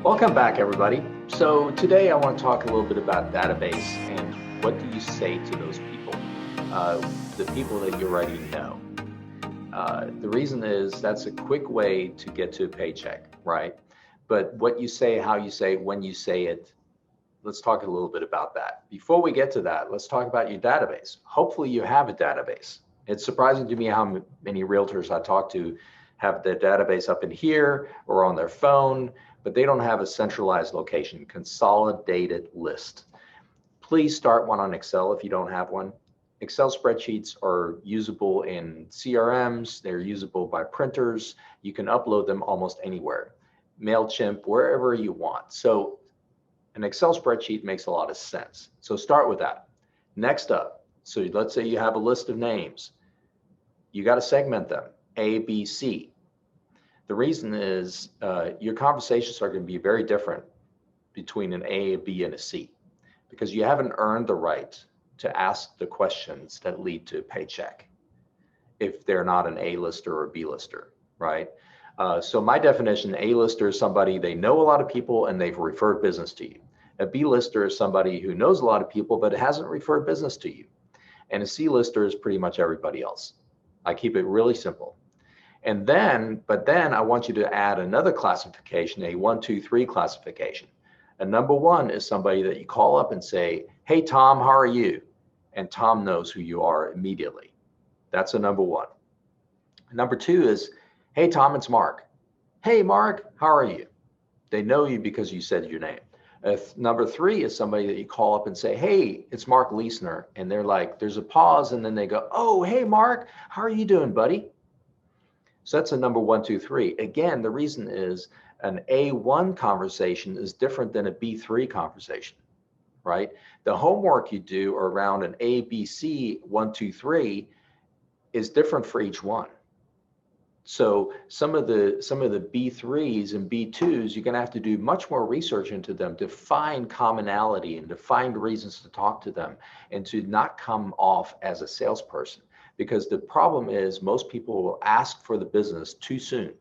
Welcome back, everybody. So today I want to talk a little bit about database and what do you say to those people, the people that you already know. The reason is that's a quick way to get to a paycheck, right? But what you say, how you say, when you say it, let's talk a little bit about that. Before we get to that, let's talk about your database. Hopefully you have a database. It's surprising to me how many realtors I talk to have their database up in here or on their phone, but they don't have a centralized location, consolidated list. Please start one on Excel if you don't have one. Excel spreadsheets are usable in CRMs, they're usable by printers. You can upload them almost anywhere. MailChimp, wherever you want. So an Excel spreadsheet makes a lot of sense. So start with that. Next up, so let's say you have a list of names. You got to segment them, A, B, C. The reason is your conversations are going to be very different between an A, a B, and a C, because you haven't earned the right to ask the questions that lead to a paycheck if they're not an A-lister or a B-lister, right? So my definition, A-lister is somebody, they know a lot of people and they've referred business to you. A B-lister is somebody who knows a lot of people but hasn't referred business to you. And a C-lister is pretty much everybody else. I keep it really simple. But then I want you to add another classification, a 1, 2, 3 classification. A number one is somebody that you call up and say, hey, Tom, how are you? And Tom knows who you are immediately. That's a number one. Number two is, hey, Tom, it's Mark. Hey, Mark, how are you? They know you because you said your name. Number three is somebody that you call up and say, hey, it's Mark Liesner. And they're like, there's a pause. And then they go, oh, hey, Mark, how are you doing, buddy? So that's a number 1, 2, 3. Again, the reason is an A1 conversation is different than a B3 conversation, right? The homework you do around an A, B, C, 1, 2, 3 is different for each one. So some of the B3s and B2s, you're going to have to do much more research into them to find commonality and to find reasons to talk to them and to not come off as a salesperson. Because the problem is most people will ask for the business too soon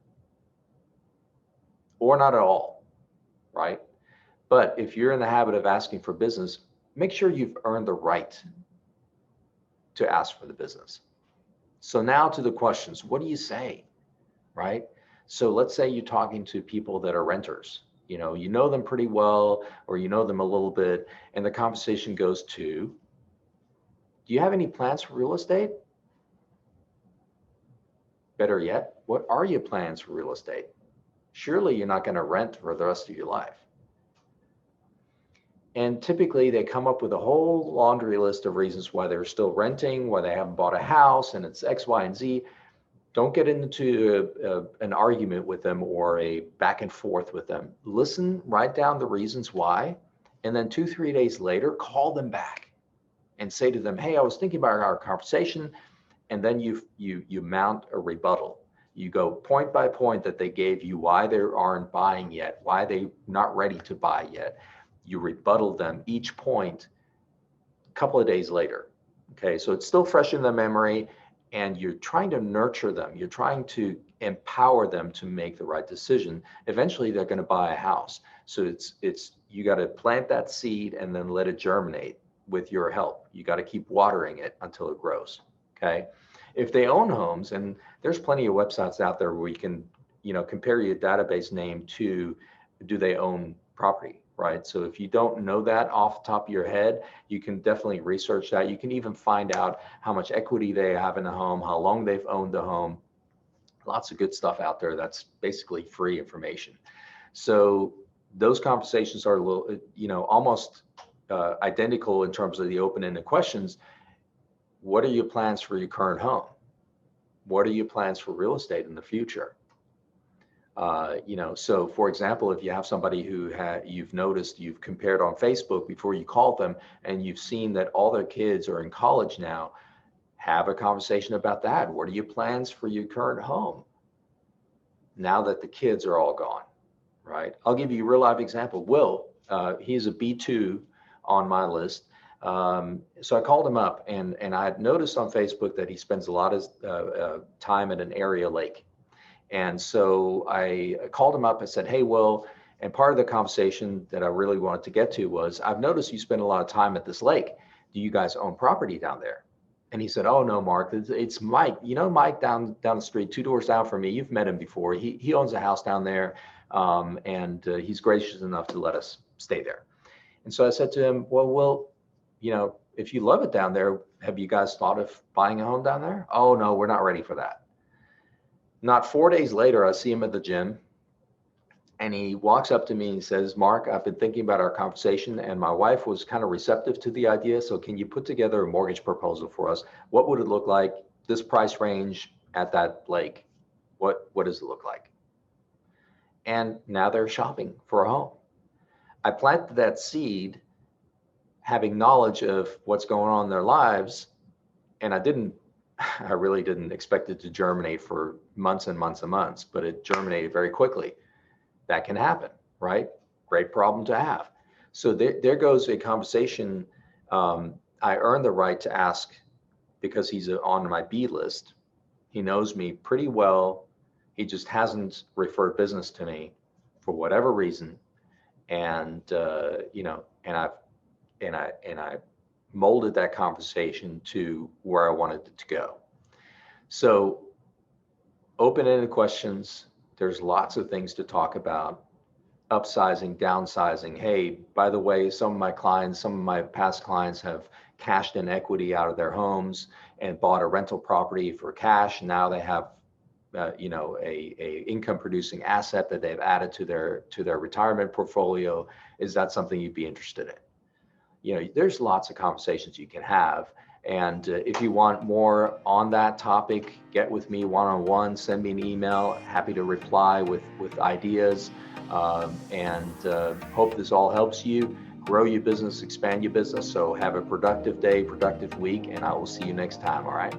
or not at all, right? But if you're in the habit of asking for business, make sure you've earned the right to ask for the business. So now to the questions, what do you say, right? So let's say you're talking to people that are renters, you know them pretty well, or you know them a little bit, and the conversation goes to, do you have any plans for real estate? Better yet, what are your plans for real estate? Surely you're not going to rent for the rest of your life. And typically they come up with a whole laundry list of reasons why they're still renting, why they haven't bought a house, and it's X, Y, and Z. Don't get into an argument with them or a back and forth with them. Listen, write down the reasons why, and then 2, 3 days later, call them back and say to them, hey, I was thinking about our conversation. And then you mount a rebuttal. You go point by point that they gave you why they aren't buying yet, why they're not ready to buy yet. You rebuttal them each point a couple of days later. Okay, so it's still fresh in the memory and you're trying to nurture them. You're trying to empower them to make the right decision. Eventually they're going to buy a house. So you got to plant that seed and then let it germinate with your help. You got to keep watering it until it grows. Okay. If they own homes, and there's plenty of websites out there where you can, compare your database name to do they own property, right? So if you don't know that off the top of your head, you can definitely research that. You can even find out how much equity they have in the home, how long they've owned the home. Lots of good stuff out there that's basically free information. So those conversations are a little, almost identical in terms of the open-ended questions. What are your plans for your current home? What are your plans for real estate in the future? So for example, if you have somebody who you've noticed, you've compared on Facebook before you called them, and you've seen that all their kids are in college now, have a conversation about that. What are your plans for your current home now that the kids are all gone, right? I'll give you a real life example. Will, he's a B2 on my list. So I called him up and I had noticed on Facebook that he spends a lot of time at an area lake. And so I called him up and said, hey, Will, And part of the conversation that I really wanted to get to was, I've noticed you spend a lot of time at this lake. Do you guys own property down there? And he said, "Oh no, Mark, it's Mike. You know Mike down the street, two doors down from me. You've met him before. He owns a house down there, and he's gracious enough to let us stay there." And so I said to him, "Well, if you love it down there, have you guys thought of buying a home down there?" "Oh no, we're not ready for that." Not 4 days later, I see him at the gym, and he walks up to me and says, "Mark, I've been thinking about our conversation, and my wife was kind of receptive to the idea. So can you put together a mortgage proposal for us? What would it look like? This price range at that lake. What does it look like?" And now they're shopping for a home. I planted that seed having knowledge of what's going on in their lives, and I really didn't expect it to germinate for months and months and months, but it germinated very quickly. That can happen, right? Great problem to have. So there goes a conversation. I earned the right to ask because he's on my B list. He knows me pretty well. He just hasn't referred business to me for whatever reason. And, and I molded that conversation to where I wanted it to go. So open-ended questions. There's lots of things to talk about. Upsizing, downsizing. Hey, by the way, some of my past clients have cashed in equity out of their homes and bought a rental property for cash. Now they have, a income producing asset that they've added to their retirement portfolio. Is that something you'd be interested in? There's lots of conversations you can have. And if you want more on that topic, get with me one-on-one, send me an email. Happy to reply with ideas. And hope this all helps you grow your business, expand your business. So have a productive day, productive week, and I will see you next time. All right.